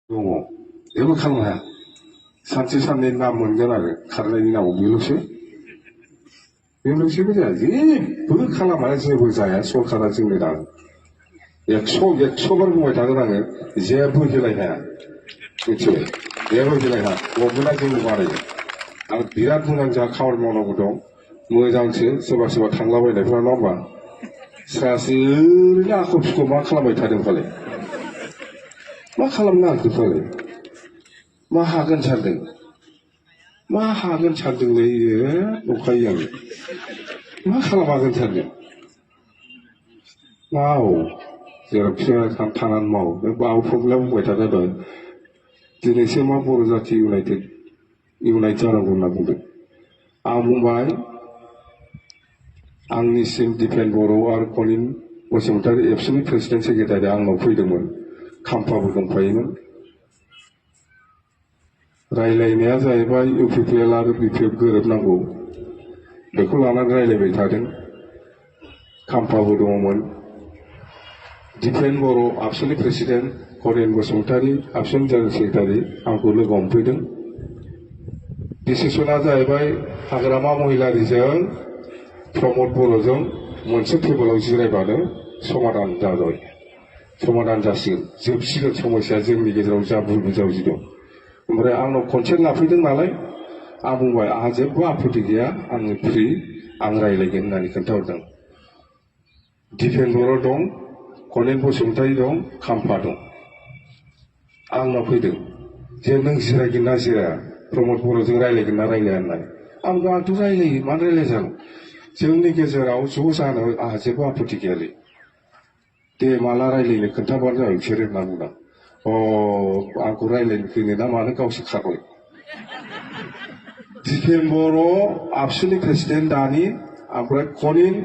दङ जेबो खालामनो हाया सानसे साननै नाम मोनगोन आरो खारनायनि नामाव बेल'सैबो जाया जेबो खालामा जेबो जाया सरकारा जोंनो दा 100 बार बुंबाय थागोन आङो जेबो होलाय हाया मिथिबाय जेबो होलाय हाया गभर्नमेन्टआ जोंनो बानायो आरो बिराद मोजां जा खामानि मावनांगौ दं मोजांसो सोरबा सोरबा थांलाबायनायफ्रा नङा होमबा सासे ओरैनो आख' फिख' मा खालामबाय थादों फालाय मा खालामनो आंखौ फालाय मा हागोन सानदोंलै नंखायो आं मा खालामहागोन सानदों माव जेरावखि थानानै माव बे बावफबला बुंबाय थादों दहाय दिनैसो मा बर' जाथि इउनाइट जानांगौ होनना बुंदों आं बुंबाय आंनिसिम दिपेन बर' आरो कनिन बसुमतारी एबसुनि प्रेसिडेन्ट सेक्रेटारि आंनाव फैदोंमोन खाम्फाबो दंफायोमोन रायलायनाया जाहैबाय इउपिपिएल आरो बिपिएफ गोरोबनांगौ बेखौ लानानै रायलायबाय थादों खाम्फाबो दङमोन दिपेन बर' आबसुनि प्रेसिडेन्ट कनिन बसुमतारी आबसुनि जेनेरेल सेक्रेटारि आंखौ लोगो हमफैदों डिसिसना जाहैबाय हाग्रामा महिलारिजों प्रमद बर'जों मोनसे टेबोलाव जिरायबानो समाधान जासिगोन जोबसिगोन समस्या जोंनि गेजेराव जा भुल बुजाबुजि दं ओमफ्राय आंनाव कनसेन्ट लाफैदों नालाय आं बुंबाय आंहा जेबो आपत्ति गैया आङो फ्रि आं रायलायगोन होननानै खोन्थाहरदों दिपेन बर' दं कनिन बसुमतारी दं खाम्फा दं आंनाव फैदों जे नों जिरायगोन ना जिराया प्रमद बर'जों रायलायगोन ना रायलाया होननानै आंथ' रायलायो मानो रायलाया जानो जोंनि गेजेराव ज' जानो आंहा जेबो आपत्ति गैयालै दे माला रायलायनो खोन्थाबानो जाबाय बिसोरो होनना बुंदों आंखौ रायलायनो फैनो ना मानो गावसो खारबाय दिपेन बर' आबसुनि प्रेसिडेन्ट दानि ओमफ्राय कनिन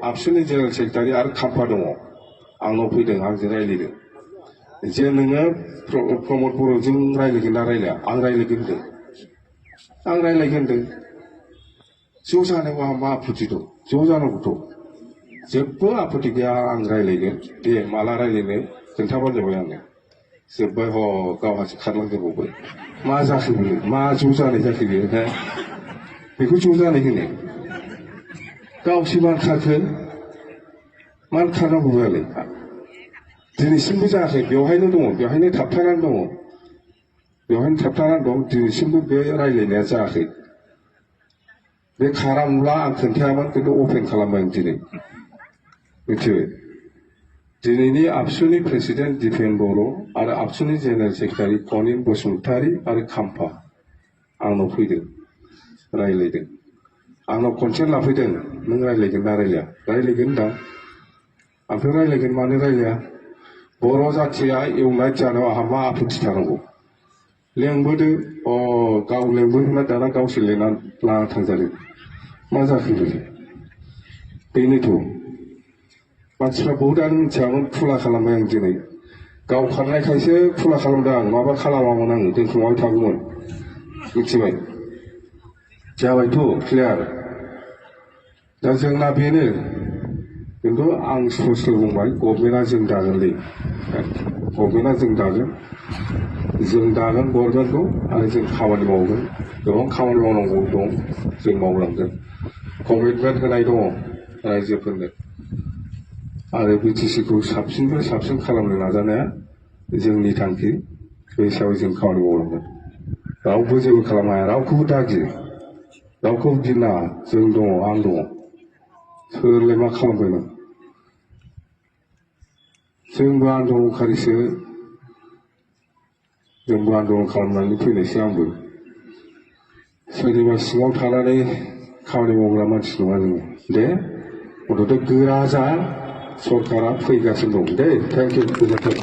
आबसुनि जेनेरेल सेक्रेटारि आरो खाम्फा दङ आंनाव फैदों आंजों रायलायदों जे नोङो प्रमद बर'जों रायलायगोन ना रायलाया आं रायलायगोन होनदों ज' जानायाव आंहा मा आपत्ति दं ज' जानांगौथ' जेबो आपत्ति गैया आं रायलायगोन दे माला रायलायनो खोन्थाबानो जाबाय आंनो जोब्बाय गावहासो खारलांजोबावबाय मा जाखो बेयो मा ज' जानाय जाखो बेयो बेखौ ज' जानाय होनो गावसो मानो खारखो मानो खारनांगौ बेलाय दिनैसिमबो जायाखै बेवहायनो थाबथानानै दं दिनैसिमबो बे रायलायनाया जायाखै बे खारामोनब्ला आं खोन्थायामोन खिन्थु अपेन खालामबाय आं दिनै मिथिबाय दिनैनि आबसुनि प्रेसिडेन्ट दिपेन बर' आरो आबसुनि जेनेरेल सेक्रेटारि कनिन बसुमतारी आरो खाम्फा आंनाव फैदों रायलायदों आंनाव कनसेन्ट लाफैदों नों रायलायगोन ना रायलाया रायलायगोन होनदां ओमफ्राय रायलायगोन मानो रायलाया बर' जाथिया इउनाइट जानायाव आंहा मा आपत्ति थानांगौ लेंबोदो गाव लेंबोदोंना दाना गावसोर लाना थांजादों मा जाखो बेनोथ' मानसिफ्रा बहुदानो मिथियामोन खुला खालामबाय आं दिनै गाव खारनायखायसो खुला खालामदों आं नङाबा खालामामोन आङो दोनखुमाबाय थागौमोन मिथिबाय जाबायथ' क्लियार दा जोंना बेनो खिन्थु आं स्पष्ट बुंबाय गभर्नमेन्टआ जों दागोनलै गभर्नमेन्टआ जों दागोन गभर्नमेन्टखौ आरो जों खामानि मावगोन गोबां खामानि मावनांगौ दं जों मावलांगोन कमिटमेन्ट होनाय दङ रायजोफोरनो आरो बिटिसिखौ साबसिननिफ्राय साबसिन खालामनो नाजानाया जोंनि थांखि बे हिसाबै जों खामानि मावलांगोन रावबो जेबो खालामनो हाया रावखौबो दागि रावखौबो गिनाङा जों दङ आं दङ सोरलाय मा खालामबाय नों जोंबो आन्दलन खालामनानै फैनायसै आंबो सोरनिबा सिङाव थानानै खामानि मावग्रा मानसि नङा जोङो दे अन्तत' गोरा जा सरकारा फैगासिनो दं दे थेंक इउ गोजोन्थों